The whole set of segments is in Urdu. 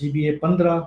GBA 15,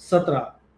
17,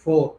4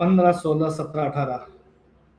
15, 16, 17, 18,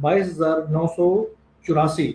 22,984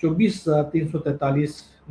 24,343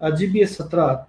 GBA 17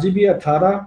GBA 18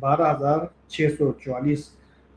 12,644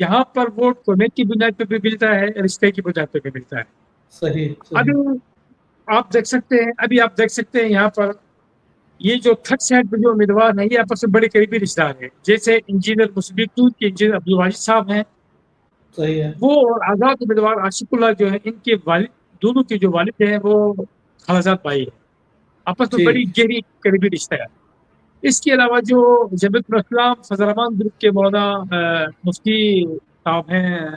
یہاں پر ووٹ کمیٹ کی بنیاد پہ بھی ملتا ہے، رشتے کی بنیاد پہ بھی ملتا ہے. صحیح ابھی آپ دیکھ سکتے ہیں یہاں پر یہ جو تھرڈ سائڈ پہ جو امیدوار ہیں یہ آپس میں بڑے قریبی رشتے دار ہیں. جیسے انجینئر مسلم کے انجینئر عبدالواجد صاحب ہیں، صحیح ہے. وہ اور آزاد امیدوار عاشق اللہ جو ہے، ان کے والد، دونوں کے جو والد ہیں وہ خالزاد بھائی ہیں، آپس میں بڑی گہری قریبی رشتہ ہے. اس کے علاوہ جو جمیعت الاسلام فضل الرحمان گروپ کے مولانا مفتی صاحب ہیں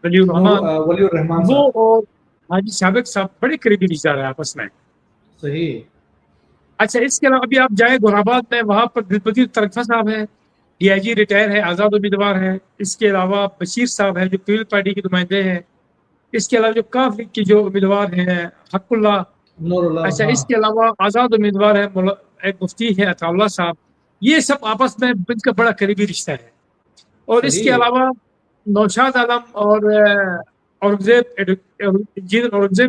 ولی الرحمان، وہ اور حاجی سابق صاحب بڑے قریبی رشتہ دار ہیں آپس میں. صحیح. اچھا اس کے علاوہ ابھی آپ جائیں گورآباد میں، وہاں پر دلپذیر ترکھا صاحب ہیں، ڈی آئی جی ریٹائر ہے، آزاد امیدوار ہیں. اس کے علاوہ بشیر صاحب ہیں جو پیپلز پارٹی کے نمائندے ہیں. اس کے علاوہ جو کاف لیگ کے جو امیدوار ہیں حق اللہ. اچھا اس کے علاوہ آزاد امیدوار ہے ایک مفتی ہے عطا اللہ صاحب. یہ سب آپس میں ان کا بڑا قریبی رشتہ ہے. اور اس کے علاوہ نوشاد عالم اور اورنگزیب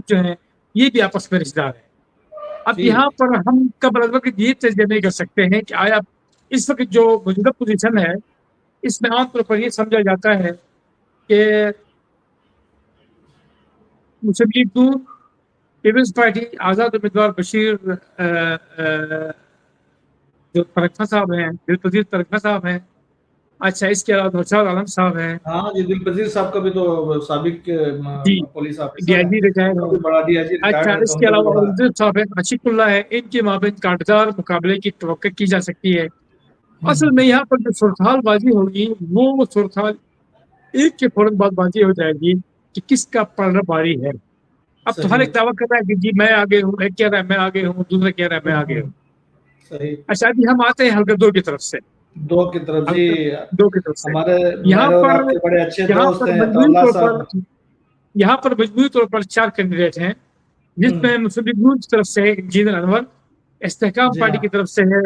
جو ہیں یہ بھی آپس میں رشتہ دار ہیں. اب یہاں پر ہم قبل از وقت یہ تجزیہ نہیں کر سکتے ہیں کہ آیا اس وقت جو موجودہ پوزیشن ہے اس میں عام طور پر یہ سمجھا جاتا ہے کہ مسلم لیگ نون، پیپلز پارٹی، آزاد امیدوار بشیر جو ترکھا صاحب ہیں، دلپذیر ترکھا صاحب ہیں. اچھا اس کے علاوہ نوشاد عالم صاحب ہیں. ہاں جی، دلپذیر صاحب کا بھی تو سابق پولیس ڈی آفیسر آئی جی ریٹائر ہے. بڑا ڈی آئی جی ریٹائر اچھا ہے. اس کے علاوہ اورنگزیب صاحب ہیں، عاشق اللہ ہے. ان کے مابین کاٹدار مقابلے کی توقع کی جا سکتی ہے. اصل میں یہاں پر جو صورتحال بازی ہوگی وہ صورتحال ایک کے فوراً بعد بازی ہو جائے گی کہ کس کا پلڑا باری ہے. اب تو ہر ایک دعویٰ کر رہا ہے کہ جی میں آگے ہوں، ایک کہہ رہا ہے میں آگے ہوں، دوسرا کہہ رہا ہے میں آگے ہوں. اچھا ابھی ہم آتے ہیں حلقہ 2 کی طرف سے. دو کی طرف جی، دو کی طرف سے ہمارے یہاں پر بڑے اچھے دوست ہیں عطا اللہ صاحب. یہاں پر مجموعی طور پر 4 کینڈیڈیٹ ہیں، جس میں مسلم لیگ نون کی طرف سے انجینئر انور، استحکام پارٹی کی طرف سے ہے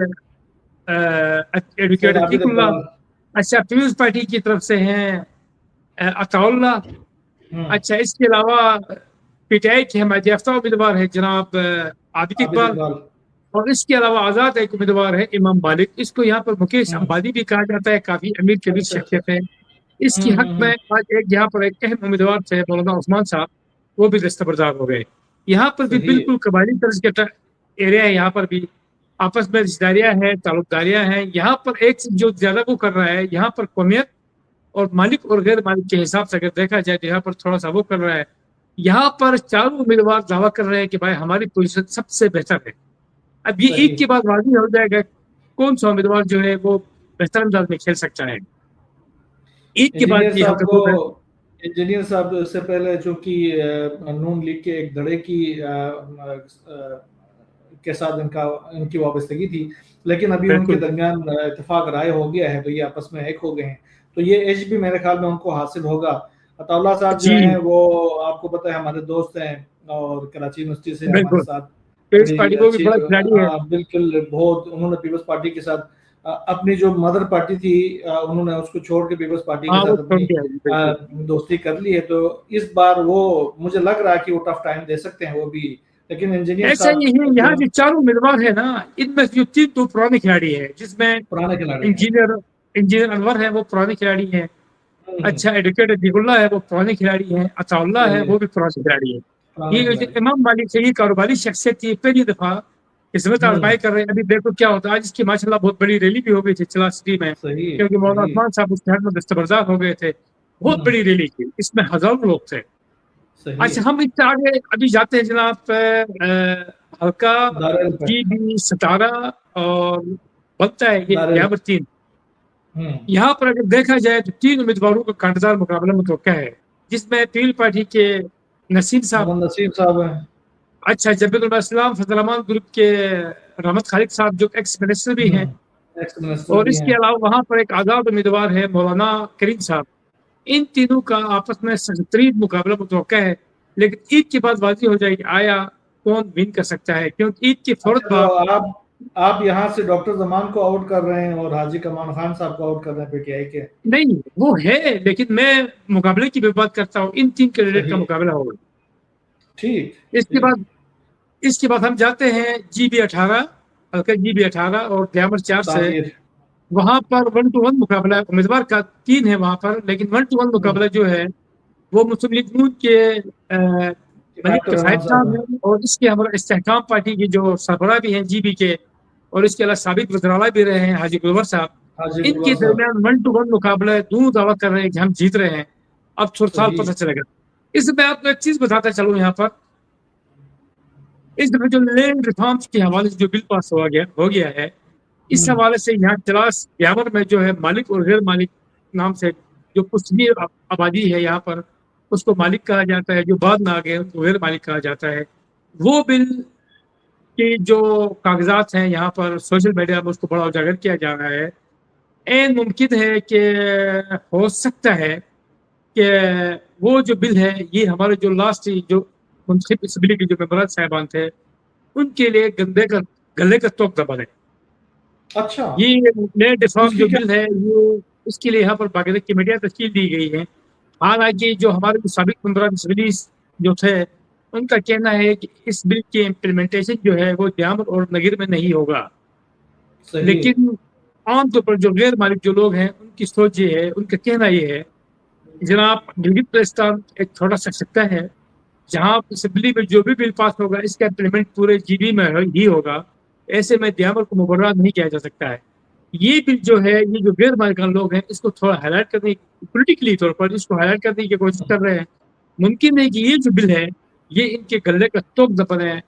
ایڈوکیٹ عتیق اللہ. اچھا پیپلز پارٹی کی طرف سے ہیں عطا اللہ. اچھا اس کے علاوہ پی ٹی آئی کے حمایت یافتہ امیدوار ہے جناب عابد اقبال. اور اس کے علاوہ آزاد ایک امیدوار ہے امام بالغ. اس کو یہاں پر مکیش امبانی بھی کہا جاتا ہے، کافی امیر کبیر شخصیت ہے. اس کی حق میں آج یہاں پر ایک اہم امیدوار تھے مولانا عثمان صاحب، وہ بھی دستبردار ہو گئے. یہاں پر بھی بالکل قبائلی طرز کے ایریا ہے، یہاں پر بھی آپس میں رشتہ داریاں ہیں، تعلق داریاں ہیں. یہاں پر ایک جو زیادہ وہ کر رہا ہے یہاں پر قومیت اور مالک اور غیر مالک کے حساب سے اگر دیکھا جائے تو یہاں پر تھوڑا سا وہ کر رہا ہے. یہاں پر چاروں امیدوار دعویٰ کر رہے ہیں کہ بھائی ہماری پوزیشن سب سے بہتر ہے. اب یہ عید کے بعد واضح ہو جائے گا کون سا امیدوار جو ہے وہ بہتر انداز میں کھیل سکتا ہے. عید کے بعد انجینئر صاحب سے پہلے چونکہ نون لیگ کے ایک دھڑے کے ساتھ ان کی وابستگی تھی، لیکن ابھی ان کے درمیان اتفاق رائے ہو گیا ہے تو یہ آپس میں ایک ہو گئے ہیں، تو یہ ایج بھی میرے خیال میں ان کو حاصل ہوگا. عطا اللہ صاحب جو ہیں وہ آپ کو پتہ ہے ہمارے دوست ہیں اور کراچی یونیورسٹی سے ہمارے ساتھ بالکل بہت انہوں نے پیپلز پارٹی کے ساتھ اپنی جو مدر پارٹی تھی انہوں نے اس کو چھوڑ کے پیپلز پارٹی کے ساتھ اپنی دوستی کر لی ہے. تو اس بار وہ مجھے لگ رہا ہے کہ وہ ٹف ٹائم دے سکتے ہیں وہ بھی. لیکن انجینئر ایسا ہی ہے یہاں جو چاروں امیدوار ہیں نا ان میں جو 3 تو پرانے کھلاڑی ہیں، جس میں انجینئر انور ہے وہ پرانے کھلاڑی ہیں. اچھا ایڈوکیٹ عتیق اللہ ہے وہ پرانے کھلاڑی ہیں. عطا اللہ ہے وہ بھی پرانے کھلاڑی ہیں. یہ امام مالک سے یہ کاروباری شخصیت تھی، پہلی دفعہ قسمت آزمائی کر رہے ہیں. ابھی دیکھو کیا ہوتا ہے. آج اس کی ماشاءاللہ بہت بڑی ریلی بھی ہو گئی تھی چلا سٹی میں، کیونکہ مولانا عثمان صاحب اس شہر میں دستبردار ہو گئے تھے. بہت بڑی ریلی تھی، اس میں ہزاروں لوگ تھے. اچھا ہم اس سے آگے ابھی جاتے ہیں جناب حلقہ جی بھی 17 اور بنتا ہے یہ یہاں 3. یہاں پر اگر دیکھا جائے تو 3 امیدواروں کا کانٹدار مقابلہ متوقع ہے، جس میں پیپلز پارٹی کے نسیم صاحب ہیں. اچھا جمیعت الاسلام فضل الرحمان گروپ کے رحمت خالد صاحب جو ایکس منسٹر بھی ہیں، اور اس کے علاوہ وہاں پر ایک آزاد امیدوار ہے مولانا کریم صاحب. ان تینوں کا آپس میں سخت ترین مقابلہ متوقع ہے. لیکن عید کے بعد واضح ہو جائے گی آیا کون ون کر سکتا ہے، کیونکہ عید کے فوراً بعد آپ یہاں سے ڈاکٹر زمان کو آؤٹ کر رہے ہیں اور حاجی کمان خان صاحب کو آؤٹ کر رہے ہیں پی ٹی آئی کے. نہیں وہ ہے، لیکن میں مقابلے کی بھی بات کرتا ہوں. ان 3 کینڈیڈیٹ کا مقابلہ ہوگا. ٹھیک. اس کے بعد ہم جاتے ہیں جی بی 18 حلقہ جی بی 18 اور دیامر 4 سے وہاں پر 1-1 مقابلہ ہے، امیدوار کا 3 ہے وہاں پر، لیکن 1-1 مقابلہ جو ہے وہ مسلم لیگ نون کے ملک ڈاکٹر کفایت رحمان صاحب صاحب ہیں، ہیں، اور اس کے ہمارا استحکام پارٹی کے جو سربراہ بھی ہیں جی بی کے، اور اس کے علاوہ سابق وزراء بھی رہے ہیں حاجی گلور صاحب، حاجی ان کے گلور صاحب. درمیان 1-1 مقابلہ ہے، دونوں دعویٰ کر رہے ہیں کہ ہم جیت رہے ہیں. اب سال صحیح. پتہ چلے گا. اس میں آپ کو ایک چیز بتاتا چلوں یہاں پر، اس دفعہ جو لینڈ ریفارمس کے حوالے سے جو بل پاس ہو گیا ہے، اس حوالے سے یہاں کلاس یامر میں جو ہے مالک اور غیر مالک نام سے جو پشتنی آبادی ہے یہاں پر، اس کو مالک کہا جاتا ہے، جو بعد میں آ گئے ان کو غیر مالک کہا جاتا ہے. وہ بل کی جو کاغذات ہیں یہاں پر سوشل میڈیا میں اس کو بڑا اجاگر کیا جا رہا ہے. ممکن ہے کہ ہو سکتا ہے کہ وہ جو بل ہے یہ ہمارے جو لاسٹ جو منتخب اسمبلی کے جو ممبران صاحبان تھے ان کے لیے گلے کا توق دبا ہے. اچھا، یہ نئے اس ڈیفارم کی جو کیا؟ بل ہے یہ اس کے لیے یہاں پر باقاعدہ کمیٹیاں تشکیل دی گئی ہیں. حالانکہ جو ہمارے سابق ممبران اسمبلی جو تھے ان کا کہنا ہے کہ اس بل کی امپلیمنٹیشن جو ہے وہ دیامر اور نگیر میں نہیں ہوگا. صحیح. لیکن عام طور پر جو غیر مالک جو لوگ ہیں ان کی سوچ یہ ہے، ان کا کہنا یہ ہے، جناب گلگت بلتستان ایک چھوٹا سا خطہ ہے جہاں اسمبلی میں جو بھی بل پاس ہوگا اس کا امپلیمنٹ پورے جی بی میں ہی ہوگا. ایسے میں دیامر کو مبرہ نہیں کیا جا سکتا ہے. یہ بل جو ہے یہ جو غیر مالکان لوگ ہیں اس کو تھوڑا ہائی لائٹ کرنے پولیٹیکلی طور پر اس کو ہائی لائٹ کرنے کی کوشش کر رہے ہیں. ممکن ہے کہ یہ جو بل ہے یہ ان کے گلے کا توق دبن ہے.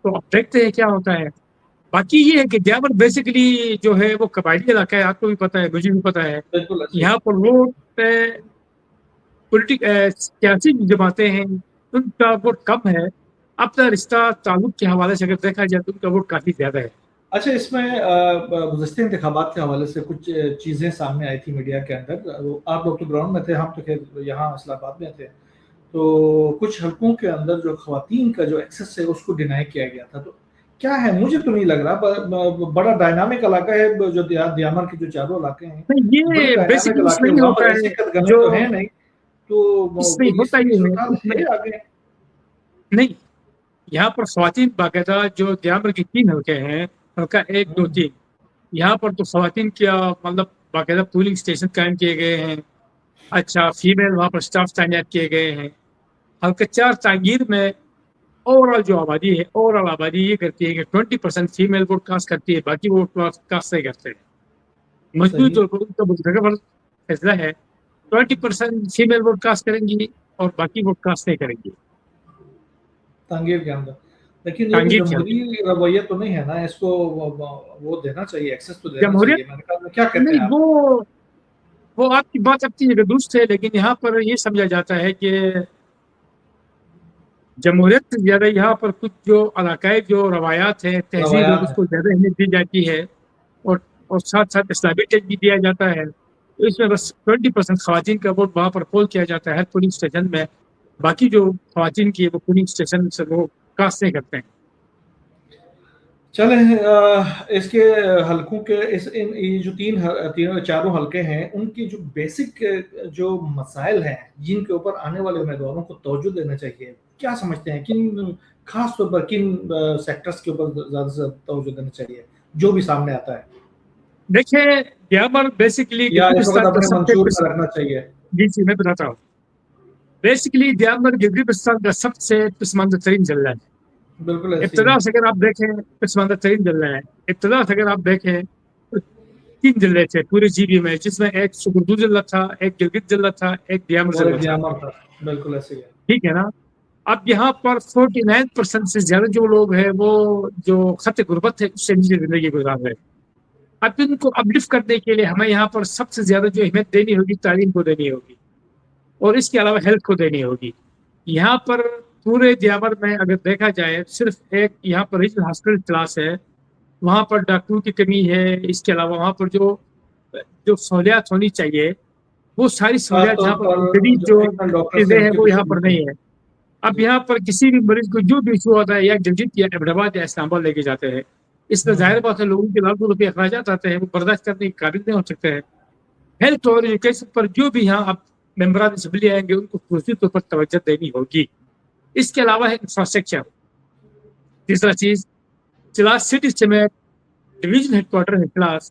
تو اب دیکھتے ہیں کیا ہوتا ہے. باقی یہ ہے کہ دیامر بیسیکلی جو ہے وہ قبائلی علاقہ ہے، آپ کو بھی پتا ہے مجھے بھی پتا ہے. بالکل ایسے. یہاں پر ووٹ سیاسی جماعتیں ہیں ان کا ووٹ کم ہے. اپنا رشتہ تعلق کے حوالے سے اگر دیکھا جائے تو ان کا ووٹ کافی زیادہ ہے. اچھا، اس میں گزشتہ انتخابات کے حوالے سے کچھ چیزیں سامنے آئی تھی میڈیا کے اندر. آپ لوگ تو گراؤنڈ میں تھے، ہم تو خیر یہاں اسلام آباد میں تھے. تو کچھ حلقوں کے اندر جو خواتین کا جو ایکسس ہے اس کو ڈینائی کیا گیا تھا. تو کیا ہے، مجھے تو نہیں لگ رہا. بڑا ڈائنامک علاقہ ہے جو دیامر کے جو چاروں علاقے ہیں، بڑے یہ ڈائنامک بیسیکلی اس علاقے میں ہیں، نہیں وہاں پر ہوتا ایسے ہے قدغنیں جو تو ہیں نہیں. اس میں تو ہوتا یہ یہ ہے صورتحال اس میں ہے آگے. نہیں. یہاں پر خواتین باقاعدہ جو دیامر کی 3 حلقے ہیں، حلقہ 1 2 3، یہاں پر تو خواتین کیا مطلب باقاعدہ پولنگ اسٹیشن قائم کیے گئے ہیں. اچھا، فیمیل وہاں پر اسٹاف تعینات کیے گئے ہیں. حلقہ 4 تانگیر میں اوور آل جو آبادی ہے، اوور آل آبادی یہ کرتی ہے کہ 20% فیمیل ووٹ کاسٹ کرتی ہے، باقی ووٹ کاسٹ نہیں کرتے ہیں. مجبور صحیح. طور پر ان کا متفقہ فیصلہ ہے 20% فیمیل ووٹ کاسٹ کریں گی اور باقی ووٹ کاسٹ نہیں کریں گی تانگیر کے اندر. لیکن یہ تو تانگیر کے جمہوری اندر. رویہ تو نہیں ہے نا، اس کو وہ دینا چاہیے، ایکسس تو دینا جمہوریت چاہیے. میں نے کہا کیا کہتے ہیں نہیں، آپ؟ وہ آپ کی بات اپنی جگہ درست ہے، لیکن یہاں پر یہ سمجھا جاتا ہے کہ جمہوریت سے زیادہ یہاں پر کچھ جو علاقائی جو روایات ہیں، تہذیب ہے، روایات اس ہیں. کو زیادہ اہمیت دی جاتی ہے. اور ساتھ ساتھ اسلامی ٹیکس بھی دیا جاتا ہے. تو اس میں بس 20% خواتین کا ووٹ وہاں پر پول کیا جاتا ہے ہر پولنگ اسٹیشن میں. باقی جو خواتین کی وہ پولنگ اسٹیشن سے وہ کاسٹ نہیں کرتے ہیں. چلیں، اس کے حلقوں کے یہ جو چاروں حلقے ہیں ان کی جو بیسک جو مسائل ہیں جن کے اوپر آنے والے امیدواروں کو توجہ دینا چاہیے، کیا سمجھتے ہیں کن خاص طور پر کن سیکٹرز کے اوپر زیادہ سے زیادہ توجہ دینا چاہیے جو بھی سامنے آتا ہے، دیکھیں دیامر بیسکلی یا اس وقت گلگت اپنے کا سب منشور سے میں رکھنا چاہیے؟ جی میں بتاتا ہوں. بیسکلی دیامر گلگت کا سب سے پسماندہ ترین ضلع ہے. بالکل ایسی ہے. ابتدا سے اگر آپ دیکھیں پسماندہ ترین ضلع ہے. ابتدا سے اگر آپ دیکھیں 3 ضلع تھے پورے جی بی میں، جس میں ایک سگردو ضلع تھا، ایک گلگت ضلع تھا، ایک دیامر اور ضلع ایک تھا. دیامر تھا. بالکل ایسی ہے. ٹھیک ہے نا. اب یہاں پر 49% سے زیادہ جو لوگ ہیں وہ جو خط غربت ہے اس سے نیچے زندگی گزار رہے ہیں. اب ان کو اپلفٹ کرنے کے لیے ہمیں یہاں پر سب سے زیادہ جو اہمیت دینی ہوگی تعلیم کو دینی ہوگی، اور اس کے علاوہ ہیلتھ کو دینی ہوگی. یہاں پر پورے دیامر میں اگر دیکھا جائے صرف ایک یہاں پر ریجنل ہاسپٹل کلاس ہے، وہاں پر ڈاکٹروں کی کمی ہے. اس کے علاوہ وہاں پر جو سہولیات ہونی چاہیے وہ ساری خاص سہولیات طور جہاں پر پر جدید جو جو فیمیل ڈاکٹرز چیزیں ہیں ان ہیں کی وہ تو یہاں پر بالکل. نہیں ہے. اب جی. یہاں پر کسی بھی مریض کو جو بھی ایشو ہوتا ہے یا جلدی یا احمدآباد یا اسلام آباد لے کے جاتے ہیں. اس میں ظاہر بات ہے لوگوں کے لاکھوں روپے اخراجات آتے ہیں، وہ برداشت کرنے کے قابل نہیں ہو سکتے ہیں. ہیلتھ اور ایجوکیشن پر جو بھی یہاں اب ممبران اسمبلی آئیں گے ان کو خصوصی طور پر توجہ دینی ہوگی. اس کے علاوہ ہے انفراسٹرکچر. تیسرا چیز، کلاس سٹی میں ڈویژن ہیڈ کوارٹر ہے کلاس،